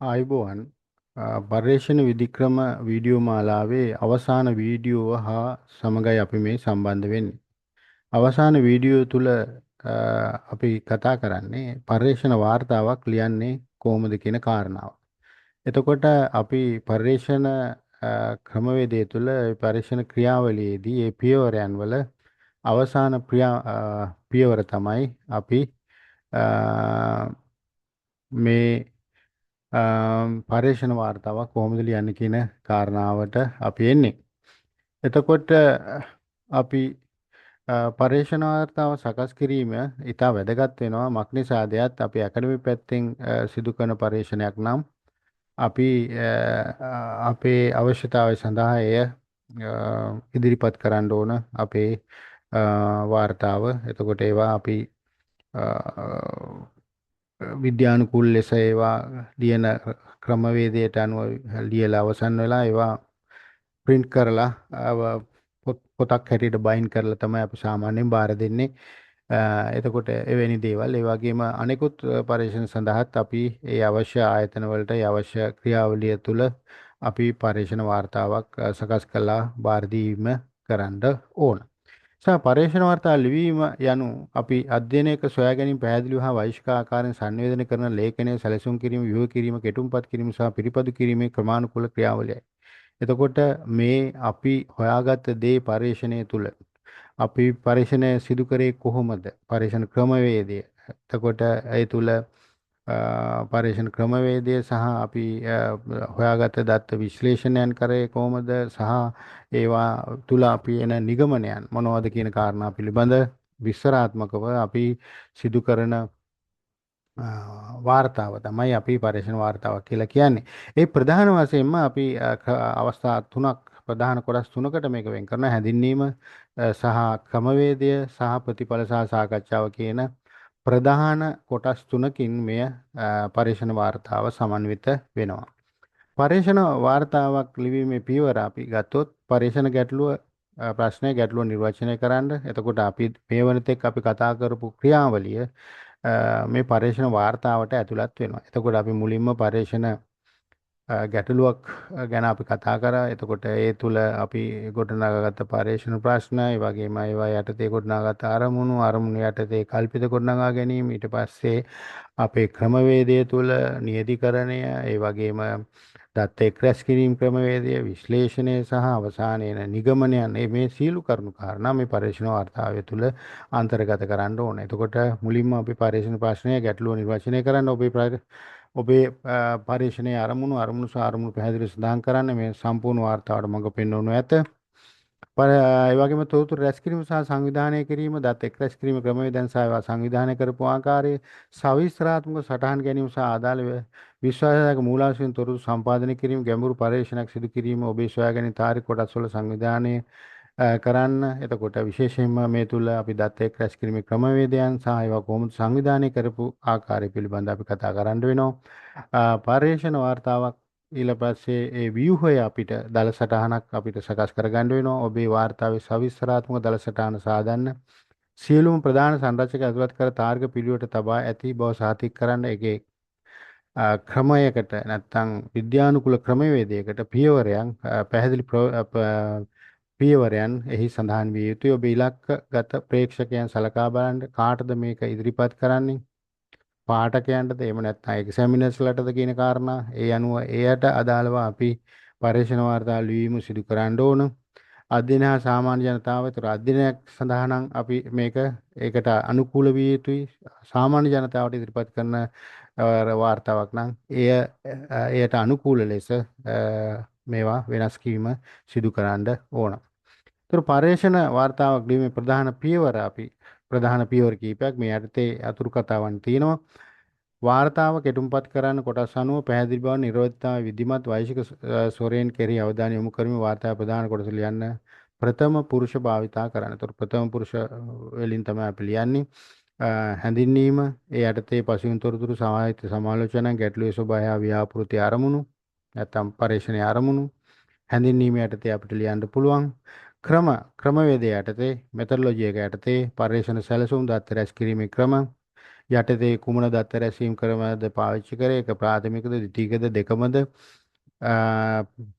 ආයුබෝවන් පර්යේෂණ විධික්‍රම වීඩියෝ මාලාවේ අවසාන වීඩියෝව හා සමගයි අපි මේ සම්බන්ධ වෙන්නේ. අවසාන වීඩියෝ තුල අපි කතා කරන්නේ පර්යේෂණ වාර්තාවක් ලියන්නේ කොහොමද කියන කාරණාව. එතකොට අපි පර්යේෂණ ක්‍රමවේදය තුල පර්යේෂණ ක්‍රියාවලියේදී ඒ පියවරයන් වල අවසාන පියවර තමයි අපි අ, මේ පර්යේෂණ වාර්තාවක් කොහොමද ලියන්නේ කියන කාරණාවට අපි එන්නේ. එතකොට අපි පර්යේෂණ වාර්තාව සකස් කිරීම ඉතා වැදගත් වෙනවා. මක්නිසාදයක් අපි ඇකඩමි පැත්තෙන් සිදු කරන පර්යේෂණයක් නම් අපි අපේ අවශ්‍යතාවය සඳහා එය ඉදිරිපත් කරන්න ඕන අපේ වාර්තාව. එතකොට ඒවා අපි විද්‍යානුකූල ලෙස ඒවා ලියන ක්‍රමවේදයට අනුව ලියලා අවසන් වෙලා ඒවා print කරලා පොතක් හැටියට බයින් කරලා තමයි අපි සාමාන්‍යයෙන් බාර දෙන්නේ. එතකොට එවැනි දේවල් ඒ වගේම අනෙකුත් පරීක්ෂණ සඳහාත් අපි ඒ අවශ්‍ය ආයතන වලට ඒ අවශ්‍ය ක්‍රියාවලිය තුළ අපි පරීක්ෂණ වාර්තාවක් සකස් කළා බාර දීම කරන්න ඕන. පර්යේෂණ වාර්තා ලිවීම යනු අපි අධ්‍යයනයක සොයා ගැනීම පැහැදිලිව හා වෛශ්වික ආකාරයෙන් සංවේදනය කරන ලේඛනයේ සැලසුම් කිරීම, ව්‍යුහ කිරීම, කෙටුම්පත් කිරීම සහ පිළිපදු කිරීමේ ක්‍රමානුකූල ක්‍රියාවලියයි. එතකොට මේ අපි හොයාගත්ත දේ පර්යේෂණය තුළ අපි පර්යේෂණය සිදු කරේ කොහොමද? පර්යේෂණ ක්‍රමවේදය. එතකොට ඒ තුළ පර්යේෂණ ක්‍රමවේදය සහ අපි හොයාගත්ත දත්ත විශ්ලේෂණයන් කරේ කොහොමද සහ ඒවා තුල අපි එන නිගමනයන් මොනවද කියන කාරණා පිළිබඳ විස්තරාත්මකව අපි සිදු කරන වාර්තාව තමයි අපි පර්යේෂණ වාර්තාවක් කියලා කියන්නේ. ඒ ප්‍රධාන වශයෙන්ම අපි අවස්ථා තුනක් ප්‍රධාන කොටස් තුනකට මේක වෙන් කරන හැඳින්වීම සහ ක්‍රමවේදය සහ ප්‍රතිඵල සහ සාකච්ඡාව කියන ප්‍රධාන කොටස් තුනකින් මෙය පර්යේෂණ වාර්තාව සමන්විත වෙනවා. පර්යේෂණ වාර්තාවක් ලිවීමේ පියවර අපි ගත්තොත් පර්යේෂණ ගැටලුව ප්‍රශ්නය ගැටලුව නිර්වචනය කරන්න. එතකොට අපි මේ වනතෙක් අපි කතා කරපු ක්‍රියාවලිය මේ පර්යේෂණ වාර්තාවට ඇතුළත් වෙනවා. එතකොට අපි මුලින්ම පර්යේෂණ ගැටලුවක් ගැන අපි කතා කරා. එතකොට ඒ තුල අපි ගොඩනගාගත්ත පර්යේෂණ ප්‍රශ්න, ඒ වගේම ඒවා යටතේ ගොඩනගාගත්ත අරමුණු යටතේ කල්පිත ගොඩනගා ගැනීම, ඊට පස්සේ අපේ ක්‍රමවේදය තුල නියතිකරණය, ඒ වගේම දත්ත එක් රැස් කිරීම ක්‍රමවේදය, විශ්ලේෂණය සහ අවසානයේ නිගමනයන් මේ සීළු කරුණු කාරණා මේ පර්යේෂණ වාර්තාවය තුල අන්තර්ගත කරන්න ඕනේ. එතකොට මුලින්ම අපි පර්යේෂණ ප්‍රශ්නය ගැටලුව නිර්වචනය කරන්න ඔබේ පරීක්ෂණයේ අරමුණු සහ අරමුණු පැහැදිලිව සඳහන් කරන්න මේ සම්පූර්ණ වාර්තාවට මඟ පෙන්වනු ඇත. ඒ වගේම තොරතුරු රැස් කිරීම සහ සංවිධානය කිරීම, දත් එක් රැස් කිරීම ක්‍රමවේදයන් සහ ඒවා සංවිධානය කරපු ආකාරය, සවිස්තරාත්මක සටහන් ගැනීම සහ ආදාළ විශ්වාසදායක මූලාශ්‍රයෙන් තොරතුරු සම්පාදනය කිරීම, ගැඹුරු පරීක්ෂණයක් සිදු කිරීම, ඔබේ සොයා ගැනීම තාරික කොටස් වල සංවිධානය කරන්න. එතකොට විශේෂයෙන්ම මේ තුල අපි දත් එක් රැස් කිරීමේ ක්‍රමවේදයන් සහ ඒවා කොහොමද සංවිධානය කරපු ආකාරය පිළිබඳව අපි කතා කරන්න වෙනවා. පර්යේෂණ වාර්තාවක් ඊට පස්සේ ඒ ව්‍යුහය අපිට දල සටහනක් අපිට සකස් කරගන්න වෙනවා. ඔබේ වාර්තාවේ සවිස්තරාත්මක දල සටහන සාදන්න. සියලුම ප්‍රධාන සංරචක ඇතුළත් කර තාර්ක පිළිවෙලට තබා ඇති බව සාතික කරන්න. ඒකේ ක්‍රමයකට නැත්නම් විද්‍යානුකූල ක්‍රමවේදයකට පියවරයන් පැහැදිලි පියවරයන් එහි සඳහන් විය යුතුයි. ඔබ ඉලක්කගත ප්‍රේක්ෂකයන් සලකා බලන්න කාටද මේක ඉදිරිපත් කරන්නේ? පාඨකයන්ටද එහෙම නැත්නම් එක්සැමිනර්ස්ලටද කියන කාරණා ඒ අනුව එයට අදාළව අපි පරීක්ෂණ වාර්තා ලිවීම සිදු කරන්න ඕන. අධ්‍යයන හා සාමාන්‍ය ජනතාව විතර අධ්‍යයනයක් සඳහා නම් අපි ඒකට අනුකූල විය යුතුයි. සාමාන්‍ය ජනතාවට ඉදිරිපත් කරන වාර්තාවක් නම් එයට අනුකූල ලෙස මේවා වෙනස් කිරීම සිදු කරන්න ඕන. ඒතර පර්යේෂණ වාර්තාවක් ලිවීමේ ප්‍රධාන පියවර කීපයක් මේ යටතේ අතුරු කතාවන් තියෙනවා. වාර්තාව කෙටුම්පත් කරන්න කොටස් අනුව පැහැදිලි බව නිරෝධතාවය විධිමත් වෛශික ස්වරයෙන් කෙරෙහි අවධානය යොමු කරමින් වාර්තාවේ ප්‍රධාන කොටස ලියන්න ප්‍රථම පුරුෂ භාවිතා කරන්න. ඒතර ප්‍රථම පුරුෂ වලින් තමයි අපි ලියන්නේ. හැඳින්වීම ඒ යටතේ පසුබිම් තොරතුරු සමාහිත සමාලෝචන ගැටලුවේ ස්වභාවය හා ව්‍යාපෘති අරමුණු නැත්නම් පරීක්ෂණයේ අරමුණු හැඳින්වීම යටතේ අපිට ලියන්න පුළුවන්. ක්‍රමවේදය යටතේ මෙතඩොලොජි එක යටතේ පර්යේෂණ සැලසුම් දත්ත රැස් කිරීමේ ක්‍රම යටතේ කුමන දත්ත රැසීම් ක්‍රමද පාවිච්චි කරේ? ඒක ප්‍රාථමිකද, ද්විතීකද, දෙකමද?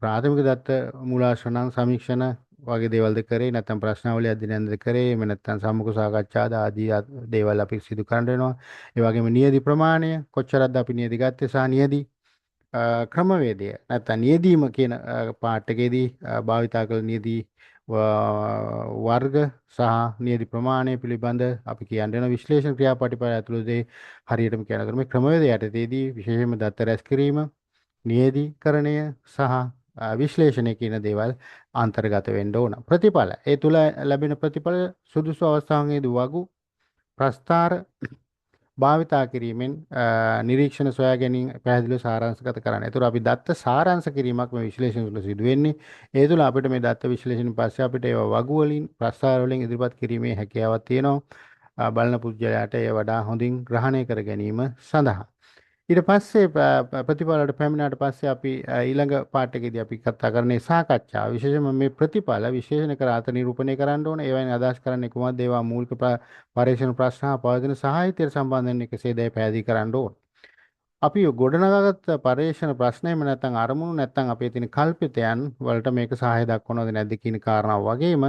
ප්‍රාථමික දත්ත මූලාශ්‍ර නම් සමීක්ෂණ වගේ දේවල්ද කරේ? නැත්නම් ප්‍රශ්නාවලිය අධ්‍යයනයද කරේ? එහෙම නැත්නම් සම්මුඛ සාකච්ඡාද ආදී දේවල් අපි සිදු කරන්න වෙනවා. ඒ වගේම නියදි ප්‍රමාණය කොච්චරද අපි නියදි ගත්තේ සහ නියදි ක්‍රමවේදය නැත්නම් නියදීම කියන පාර්ට් එකේදී භාවිතා කළ නියදි වර්ග සහ නියදි ප්‍රමාණය පිළිබඳ අපි කියන්න වෙන විශ්ලේෂණ ක්‍රියාපටිපාය ඇතුළතදී හරියටම කියන ක්‍රමයේ ක්‍රමවේදය යටතේදී විශේෂයෙන්ම දත්ත රැස් කිරීම නියදීකරණය සහ විශ්ලේෂණය කියන දේවල් අන්තර්ගත වෙන්න ඕන. ප්‍රතිඵල ඒ තුල ලැබෙන ප්‍රතිඵල සුදුසු අවස්ථාවන්හිදී වගු ප්‍රස්තාර භාවිතා කිරීමෙන් නිරීක්ෂණ සොයා ගැනීම පැහැදිලිව සාරාංශගත කරන්න. ඒතර අපි දත්ත සාරාංශ කිරීමක් මේ විශ්ලේෂණ තුළ සිදු වෙන්නේ. ඒ තුළ අපිට මේ දත්ත විශ්ලේෂණ පස්සේ අපිට ඒවා වගු වලින් ප්‍රස්තාර වලින් ඉදිරිපත් කිරීමේ හැකියාවක් තියෙනවා. බලන පුද්ගලයාට ඒ වඩා හොඳින් ග්‍රහණය කර ගැනීම සඳහා. ඊට පස්සේ ප්‍රතිඵලවලට පැමිණාට පස්සේ අපි ඊළඟ පාඩ එකේදී අපි කතා කරන්නේ සාකච්ඡා. විශේෂයෙන්ම මේ ප්‍රතිඵල විශේෂණ කර අත නිරූපණය කරන්න ඕනේ. ඒවෙන් අදහස් කරන්නේ කුමක්ද? ඒවා මූලික පරීක්ෂණ ප්‍රශ්න හා පවතින සාහිත්‍යයට සම්බන්ධ වෙන කෙසේද පැහැදිලි කරන්න ඕනේ. අපි ගොඩනගාගත් පරීක්ෂණ ප්‍රශ්නයම නැත්නම් අරමුණු නැත්නම් අපේ තියෙන කල්පිතයන් වලට මේක සහාය දක්වනවද නැද්ද කියන කාරණාව වගේම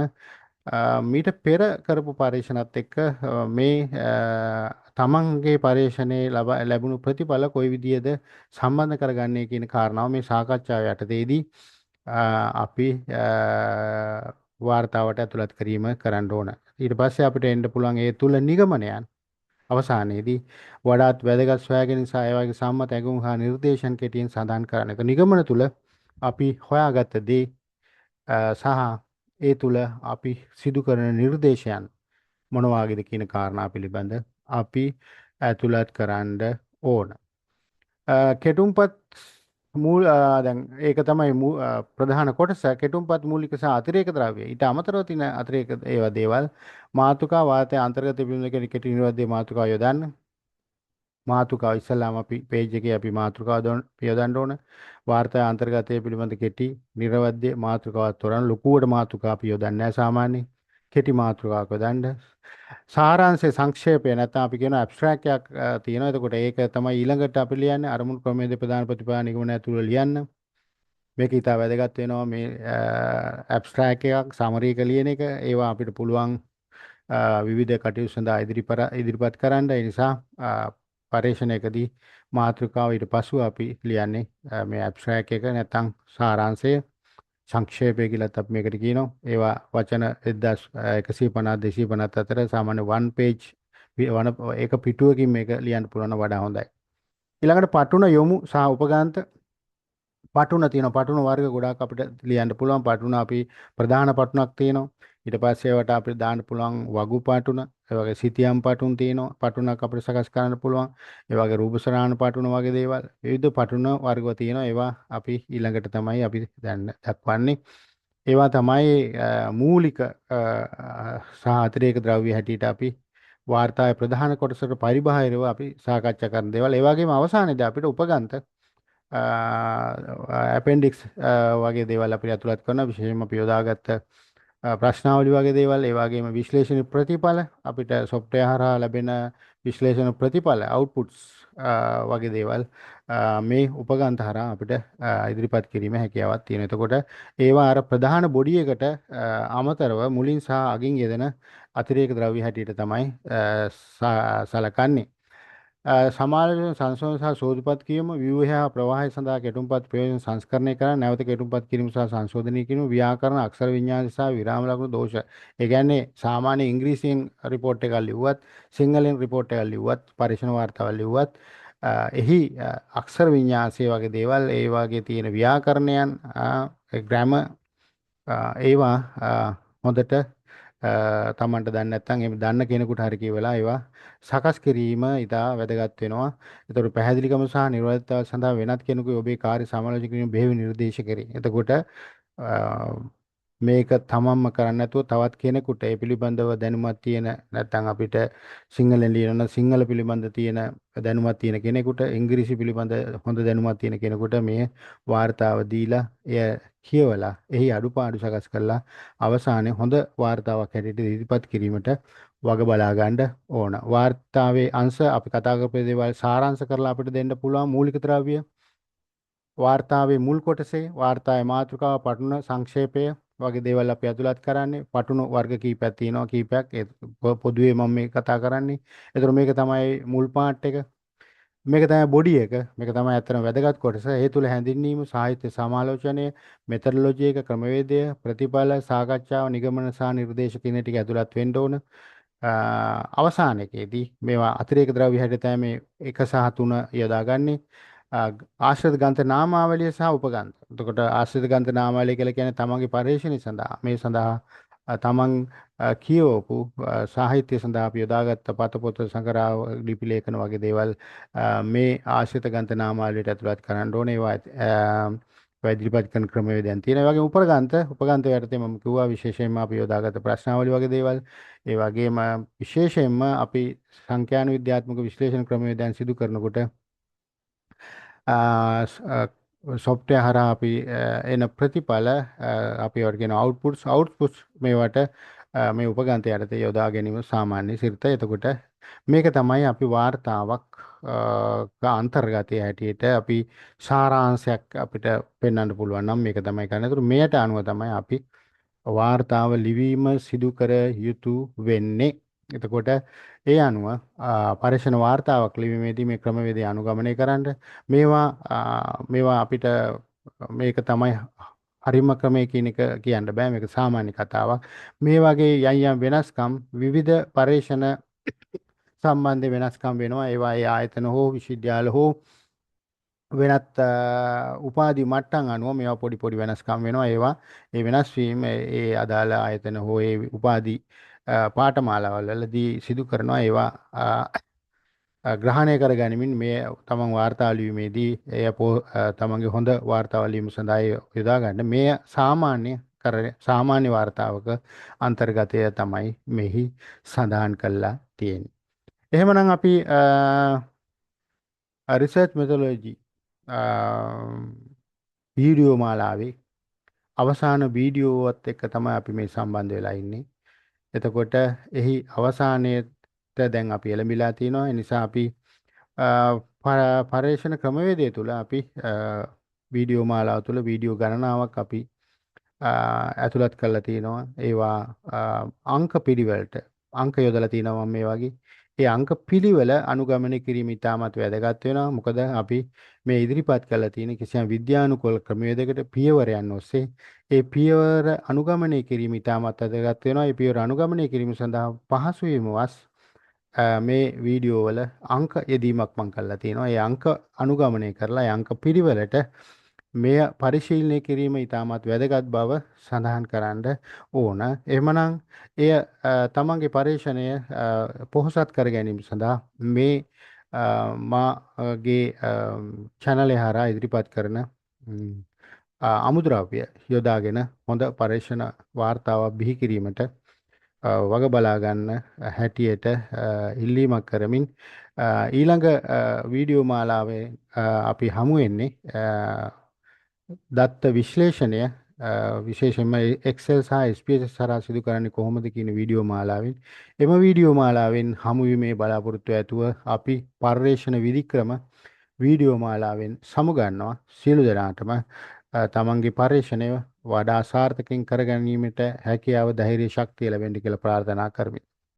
මීට පෙර කරපු පරීක්ෂණත් එක්ක මේ තමන්ගේ පරීක්ෂණයේ ලැබුණු ප්‍රතිඵල කොයි විදිහද සම්බන්ධ කරගන්නේ කියන කාරණාව මේ සාකච්ඡාව යටතේදී අපි වාර්තාවට ඇතුළත් කිරීම කරන්න ඕන. ඊට පස්සේ අපිට එන්න පුළුවන් ඒ තුල නිගමනයන් අවසානයේදී වඩාත් වැදගත් සොයාගැනීම් සහ ඒ වගේ සම්මත ඇගුම් හා නිර්දේශන කෙටියෙන් සඳහන් කරන්න. ඒක නිගමන තුල අපි හොයාගත්ත දේ සහ ඒ තුල අපි සිදු කරන නිර්දේශයන් මොන වගේද කියන කාරණා පිළිබඳ අපි ඇතුළත් කරන්න ඕන. කෙටුම්පත් මූල දැන් ඒක තමයි ප්‍රධාන කොටස කෙටුම්පත් මූලික සහ අතිරේක ද්‍රව්‍ය. ඊට අමතරව තියෙන අතිරේක ඒවා දේවල් මාතුකා වාතය අන්තර්ගත පිළිබඳ කෙටි නිර්වද්‍ය මාතුකා යොදන්න. මාතුකාව ඉස්සල්ලාම අපි පේජ් එකේ අපි මාතෘකාව යොදන්න ඕන. වාර්තා අන්තර්ගතය පිළිබඳ කෙටි නිර්වද්‍ය මාතෘකාවක් තොරන් ලොකුවට මාතෘකා අපි යොදන්නේ නැහැ සාමාන්‍යයෙන්. කෙටි මාතෘකාවක් යොදන්න. සාරාංශයේ සංක්ෂේපය නැත්නම් අපි කියන ඇබ්ස්ට්‍රැක්ට් එකක් තියෙනවා. එතකොට ඒක තමයි ඊළඟට අපි ලියන්නේ අරමුණු ක්‍රමයේ ප්‍රධාන ප්‍රතිපදාන නිගමන ඇතුළේ ලියන්න. මේක ඉතා වැදගත් වෙනවා මේ ඇබ්ස්ට්‍රැක්ට් එකක් සමරි එක ලියන එක. ඒවා අපිට පුළුවන් විවිධ කටයුතු සඳහා ඉදිරිපත් කරන්න. ඒ නිසා පරීක්ෂණයකදී මාතෘකාව ඊට පසුව අපි ලියන්නේ මේ ඇබ්ස්ට්‍රැක්ට් එක නැත්නම් සාරාංශය සංක්ෂේපය කියලාත් අපි මේකට කියනවා. ඒවා වචන 1150 250 අතර සාමාන්‍ය 1 page එක පිටුවකින් මේක ලියන්න පුළුවන් වඩා හොඳයි. ඊළඟට පටුන යොමු සහ උපගාන්ත පටුන තියෙනවා. පටුන වර්ග ගොඩාක් අපිට ලියන්න පුළුවන්. පටුන අපි ප්‍රධාන පටුනක් තියෙනවා. ඊට පස්සේ ඒවට අපිට දාන්න පුළුවන් වගු පටුන, ඒ වගේ සිතියම් පටුන් තියෙනවා. පටුනක් අපිට සකස් කරන්න පුළුවන්. ඒ වගේ රූපසරාණ පටුන වගේ දේවල්. විවිධ පටුන වර්ග තියෙනවා. ඒවා අපි ඊළඟට තමයි අපි දැන් දක්වන්නේ. ඒවා තමයි මූලික සහ අතිරේක ද්‍රව්‍ය හැටියට අපි වාර්තාවේ ප්‍රධාන කොටසට පරිබාහිරව අපි සාකච්ඡා කරන දේවල්. ඒ වගේම අවසානයේදී අපිට උපගන්ත ඇපෙන්ඩික්ස් වගේ දේවල් අපිට ඇතුළත් කරන විශේෂයෙන්ම අපි යොදාගත්ත ප්‍රශ්නාවලි වගේ දේවල් ඒ වගේම විශ්ලේෂණ ප්‍රතිඵල අපිට software හරහා ලැබෙන විශ්ලේෂණ ප්‍රතිඵල outputs වගේ දේවල් මේ උපගන්ත හරහා අපිට ඉදිරිපත් කිරීමේ හැකියාවක් තියෙනවා. එතකොට ඒවා අර ප්‍රධාන බොඩි එකට අමතරව මුලින් සහ අගින් යෙදෙන අතිරේක ද්‍රව්‍ය හැටියට තමයි සලකන්නේ. සමාජ සංශෝධන සහ සෝදුපත් කිරීම ව්‍යුහය හා ප්‍රවාහය සඳහා කෙටුම්පත් ප්‍රයෝජන සංස්කරණය කරන නැවත කෙටුම්පත් කිරීම සහ සංශෝධනය කිරීම ව්‍යාකරණ අක්ෂර විඤ්ඤාණ සහ විරාම ලකුණු දෝෂ. ඒ කියන්නේ සාමාන්‍ය ඉංග්‍රීසියෙන් රිපෝට් එකක් ලිව්වත් සිංහලෙන් රිපෝට් එකක් ලිව්වත් පරීක්ෂණ වාර්තාවක් ලිව්වත් එහි අක්ෂර විඤ්ඤාසය වගේ දේවල් ඒ වගේ තියෙන ව්‍යාකරණයන් ග්‍රැමර් ඒවා හොඳට තමන්ට දන්නේ නැත්නම් එහෙම දන්න කෙනෙකුට හරි කියවලා ඒවා සකස් කිරීම ඉතා වැදගත් වෙනවා. ඒතකොට පැහැදිලිකම සහ නිර්වැද්‍යතාව සඳහා වෙනත් කෙනෙකු ඔබේ කාර්ය සමාලෝචනය කිරීම බෙහෙවින් නිර්දේශ කරේ. එතකොට මේක තමන්ම කරන්නේ නැතුව තවත් කෙනෙකුට ඒ පිළිබඳව දැනුමක් තියෙන නැත්නම් අපිට සිංහලෙන් ලියන සිංහල පිළිබඳ තියෙන දැනුමක් තියෙන කෙනෙකුට ඉංග්‍රීසි පිළිබඳ හොඳ දැනුමක් තියෙන කෙනෙකුට මේ වාර්තාව දීලා එය කියවලා එහි අඩුපාඩු සකස් කරලා අවසානයේ හොඳ වාර්තාවක් හැටියට ඉදිරිපත් කිරීමට වග බලා ගන්න ඕන. වාර්තාවේ අංශ අපි කතා කරපු දේවල් සාරාංශ කරලා අපිට දෙන්න පුළුවන් මූලික ද්‍රව්‍ය වාර්තාවේ මුල් කොටසේ වාර්තාවේ මාතෘකාව පටුන සංක්ෂේපය වගේ දේවල් අපි ඇතුළත් කරන්නේ පටුණු වර්ග කීපයක් තියෙනවා කීපයක් පොදුවේ මම මේ කතා කරන්නේ. ඒතර මේක තමයි මුල් පාර්ට් එක. මේක තමයි බොඩි එක. මේක තමයි ඇත්තටම වැදගත් කොටස. ඒ තුල හැඳින්වීම, සාහිත්‍ය සමාලෝචනය, මෙතඩොලොජි එක, ක්‍රමවේදය, ප්‍රතිඵල, සාකච්ඡාව, නිගමන සහ නිර්දේශ කියන ටික ඇතුළත් වෙන්න ඕන. අවසානයේදී මේවා අතිරේක ද්‍රව්‍ය හැටියට තමයි මේ 1 සහ 3 යොදාගන්නේ. ආශ්‍රිත ග්‍රන්ථ නාමාවලිය සහ උපග්‍රන්ථ. එතකොට ආශ්‍රිත ග්‍රන්ථ නාමාවලිය කියලා කියන්නේ තමන්ගේ පරිශ්‍රණය සඳහා මේ සඳහා තමන් කියවපු සාහිත්‍ය සඳහා අපි යොදාගත්ත පතපොත සංග්‍රහ ලිපි ලේඛන වගේ දේවල් මේ ආශ්‍රිත ග්‍රන්ථ නාමාවලියට ඇතුළත් කරන්න ඕනේ. ඒවා ඉදිරිපත් කරන ක්‍රමවේදයන් තියෙනවා. ඒ වගේම උපග්‍රන්ථ යටතේ මම කිව්වා විශේෂයෙන්ම අපි යොදාගත්ත ප්‍රශ්නාවලි වගේ දේවල්. ඒ වගේම විශේෂයෙන්ම අපි සංඛ්‍යාන විද්‍යාත්මක විශ්ලේෂණ ක්‍රමවේදයන් සිදු කරනකොට සොෆ්ට්වෙයාර් හරහා අපි එන ප්‍රතිඵල අපි ඒවට කියන අවුට්පුට්ස් මේවට මේ උපගන්ත යටතේ යොදා ගැනීම සාමාන්‍ය සිරිත. එතකොට මේක තමයි අපි වාර්තාවක් අන්තර්ගතයේ හැටියට අපි සාරාංශයක් අපිට පෙන්වන්න පුළුවන් නම් මේක තමයි කරන්නේ. ඒතර මෙයට අනුව තමයි අපි වාර්තාව ලිවීම සිදු කර යුතු වෙන්නේ. එතකොට ඒ අනුව පරීක්ෂණ වාර්තාවක් ලිවීමේදී මේ ක්‍රමවේදය අනුගමනය කරන්න මේවා අපිට මේක තමයි හරිම ක්‍රමය කියන එක කියන්න බෑ. මේක සාමාන්‍ය කතාවක්. මේ වගේ යම් වෙනස්කම් විවිධ පරීක්ෂණ සම්බන්ධ වෙනස්කම් වෙනවා. ඒවා ඒ ආයතන හෝ විශ්වවිද්‍යාල හෝ වෙනත් උපාධි මට්ටම් අනුව මේවා පොඩි පොඩි වෙනස්කම් වෙනවා. ඒවා ඒ වෙනස් වීම ඒ අදාළ ආයතන හෝ ඒ උපාධි පාඨමාලාවල් වලදී සිදු කරනවා. ඒවා ග්‍රහණය කර ගැනීමෙන් මේ තමන් වාර්තා ලිවීමේදී තමන්ගේ හොඳ වාර්තාව ලිවීම සඳහා යොදා ගන්න මේ සාමාන්‍ය වාර්තාවක අන්තර්ගතය තමයි මෙහි සඳහන් කරලා තියෙන්නේ. එහෙමනම් අපි රිසර්ච් මෙතොලොජි වීඩියෝ මාලාවේ අවසාන වීඩියෝවත් එක්ක තමයි අපි මේ සම්බන්ධ වෙලා ඉන්නේ. එතකොට එහි අවසානයේට දැන් අපි එළඹිලා තිනවා. ඒ නිසා අපි පරීක්ෂණ ක්‍රමවේදය තුළ අපි වීඩියෝ මාලාව තුළ වීඩියෝ ගණනාවක් අපි ඇතුළත් කරලා තිනවා. ඒවා අංක පිළිවෙලට අංක යොදලා තිනවා මේ වගේ. ඒ අංක පිළිවෙල අනුගමනය කිරීම ඉතාමත් වැදගත් වෙනවා. මොකද අපි මේ ඉදිරිපත් කරලා තියෙන කිසියම් විද්‍යානුකූල ක්‍රමවේදයකට පියවරයන් ඔස්සේ ඒ පියවර අනුගමනය කිරීම ඉතාමත් වැදගත් වෙනවා. ඒ පියවර අනුගමනය කිරීම සඳහා පහසු වීමවස් මේ වීඩියෝ වල අංක යෙදීමක් මම කරලා තියෙනවා. ඒ අංක අනුගමනය කරලා ඒ අංක පිළිවෙලට මෙය පරිශීලනය කිරීම ඉතාමත් වැදගත් බව සඳහන් කරන්න ඕන. එහෙමනම් එය තමන්ගේ පරීක්ෂණය පොහොසත් කර ගැනීම සඳහා මේ මාගේ channel එක හරහා ඉදිරිපත් කරන අමුද්‍රව්‍ය යොදාගෙන හොඳ පරීක්ෂණ වාර්තාවක් බිහි කිරීමට වග බලා ගන්න හැටියට ඉල්ලීමක් කරමින් ඊළඟ වීඩියෝ මාලාවේ අපි හමු වෙන්නේ දත්ත විශ්ලේෂණය විශේෂයෙන්ම Excel සහ SPSS හරහා සිදු කරන්නේ කොහොමද කියන වීඩියෝ මාලාවෙන් එම වීඩියෝ මාලාවෙන් හමු වීමේ බලාපොරොත්තු ඇතුව අපි පර්යේෂණ විධික්‍රම වීඩියෝ මාලාවෙන් සමුගන්නවා. සියලු දෙනාටම තමන්ගේ පර්යේෂණය වඩා සාර්ථකයෙන් කර ගැනීමට හැකියාව ධෛර්ය ශක්තිය ලැබෙන්න කියලා ප්‍රාර්ථනා කරමි.